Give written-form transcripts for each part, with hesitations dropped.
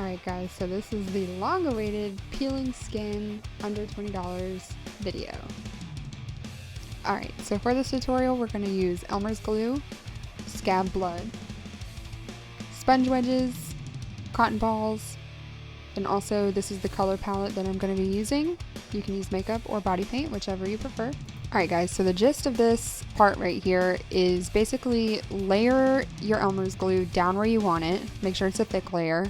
Alright guys, so this is the long-awaited peeling skin under $20 video. Alright, so for this tutorial we're going to use ELMERS glue, scab blood, sponge wedges, cotton balls, and also this is the color palette that I'm going to be using. You can use makeup or body paint, whichever you prefer. Alright guys, so the gist of this part right here is basically layer your ELMERS glue down where you want it. Make sure it's a thick layer.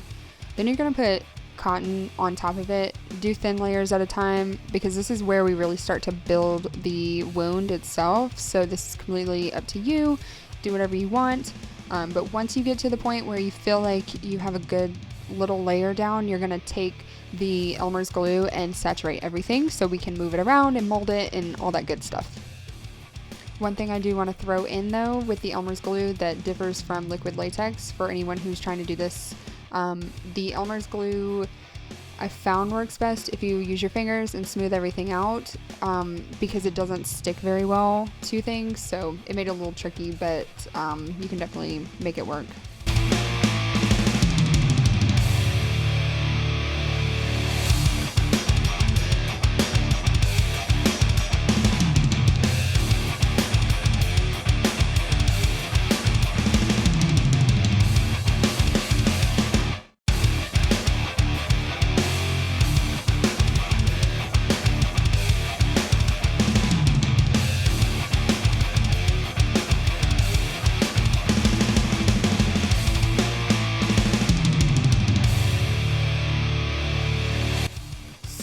Then you're going to put cotton on top of it. Do thin layers at a time because this is where we really start to build the wound itself. So this is completely up to you. Do whatever you want. But once you get to the point where you feel like you have a good little layer down, you're going to take the ELMERS glue and saturate everything so we can move it around and mold it and all that good stuff. One thing I do want to throw in though with the ELMERS glue that differs from liquid latex for anyone who's trying to do this, the ELMERS glue I found works best if you use your fingers and smooth everything out, because it doesn't stick very well to things, so it made it a little tricky, but you can definitely make it work.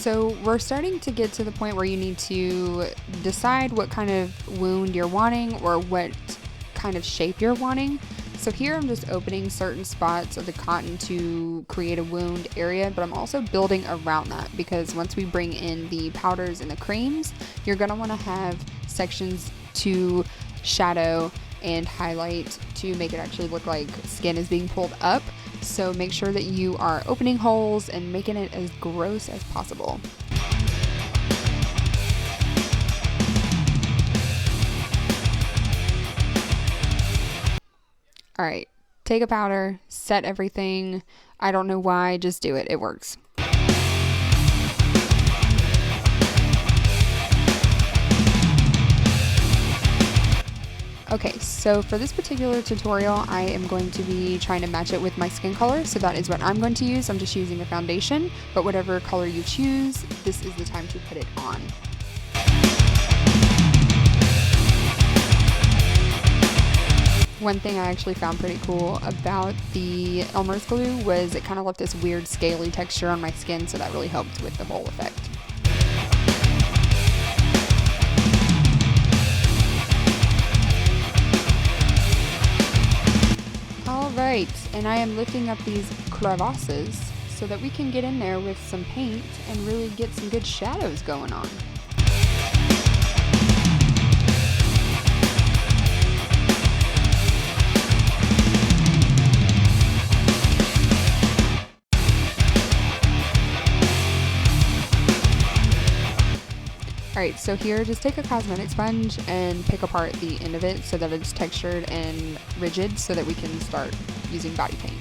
So we're starting to get to the point where you need to decide what kind of wound you're wanting or what kind of shape you're wanting. So here I'm just opening certain spots of the cotton to create a wound area, but I'm also building around that because once we bring in the powders and the creams, you're going to want to have sections to shadow and highlight to make it actually look like skin is being pulled up. So make sure that you are opening holes and making it as gross as possible. Alright, take a powder, set everything. I don't know why, just do it. It works. Okay, so for this particular tutorial, I am going to be trying to match it with my skin color, so that is what I'm going to use. I'm just using a foundation, but whatever color you choose, this is the time to put it on. One thing I actually found pretty cool about the ELMERS glue was it kind of left this weird scaly texture on my skin, so that really helped with the whole effect. Alright, and I am lifting up these crevasses so that we can get in there with some paint and really get some good shadows going on. Alright, so here just take a cosmetic sponge and pick apart the end of it so that it's textured and rigid so that we can start using body paint.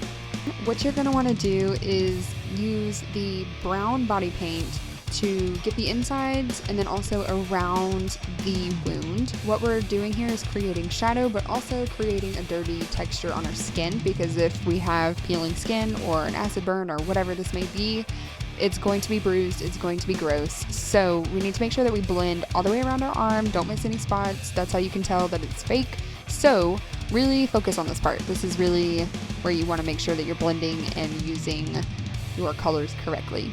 What you're going to want to do is use the brown body paint to get the insides and then also around the wound. What we're doing here is creating shadow but also creating a dirty texture on our skin, because if we have peeling skin or an acid burn or whatever this may be, it's going to be bruised, it's going to be gross. So we need to make sure that we blend all the way around our arm, don't miss any spots. That's how you can tell that it's fake. So really focus on this part. This is really where you want to make sure that you're blending and using your colors correctly.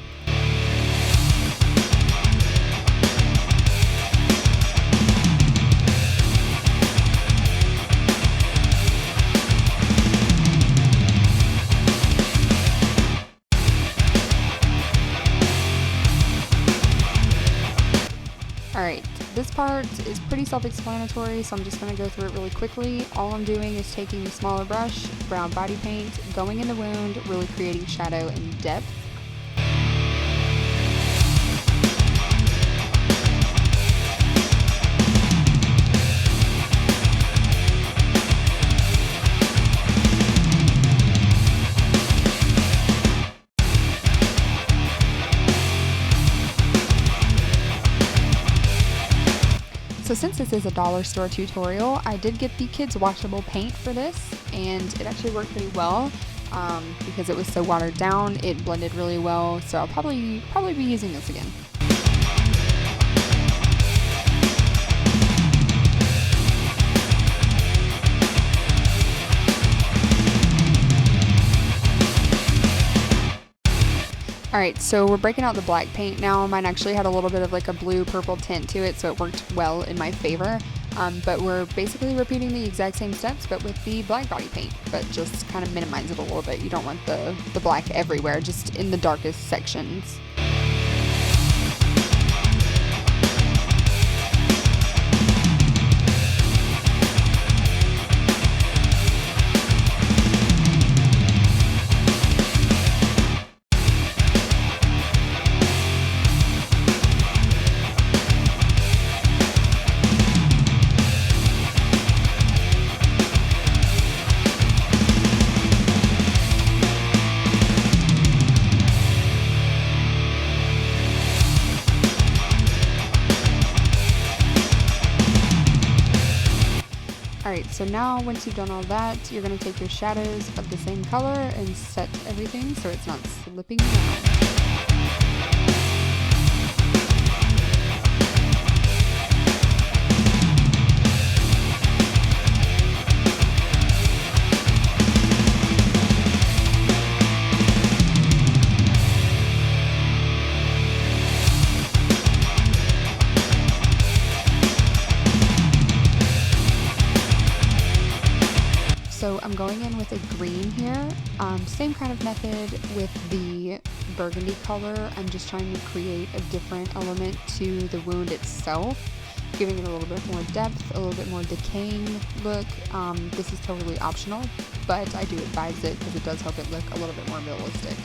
Alright, this part is pretty self-explanatory, so I'm just going to go through it really quickly. All I'm doing is taking the smaller brush, brown body paint, going in the wound, really creating shadow and depth. since this is a dollar store tutorial, I did get the kids washable paint for this, and it actually worked pretty well because it was so watered down. It blended really well, so I'll probably be using this again. Alright, so we're breaking out the black paint now. Mine actually had a little bit of like a blue-purple tint to it, so it worked well in my favor. But we're basically repeating the exact same steps, but with the black body paint, but just kind of minimize it a little bit. You don't want the black everywhere, just in the darkest sections. Alright, so now once you've done all that, you're going to take your shadows of the same color and set everything so it's not slipping around. So I'm going in with a green here, same kind of method with the burgundy color. I'm just trying to create a different element to the wound itself, giving it a little bit more depth, a little bit more decaying look. This is totally optional, but I do advise it because it does help it look a little bit more realistic.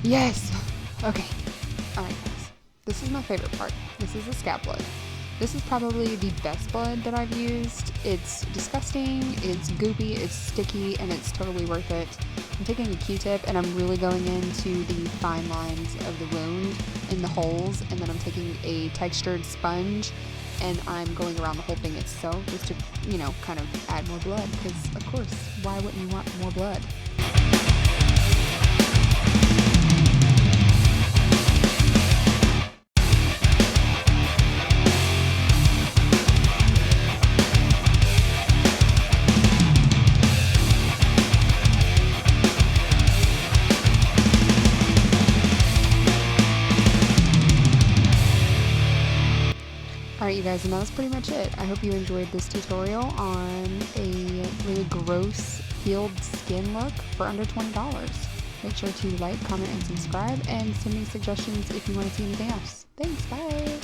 Yes! Okay. Alright guys. This is my favorite part. This is the scab blood. This is probably the best blood that I've used. It's disgusting, it's goopy, it's sticky, and it's totally worth it. I'm taking a Q-tip and I'm really going into the fine lines of the wound in the holes, and then I'm taking a textured sponge and I'm going around the whole thing itself just to, you know, kind of add more blood, because of course, why wouldn't you want more blood? Alright you guys, and that was pretty much it. I hope you enjoyed this tutorial on a really gross peeled skin look for under $20. Make sure to like, comment, and subscribe, and send me suggestions if you want to see anything else. Thanks, bye!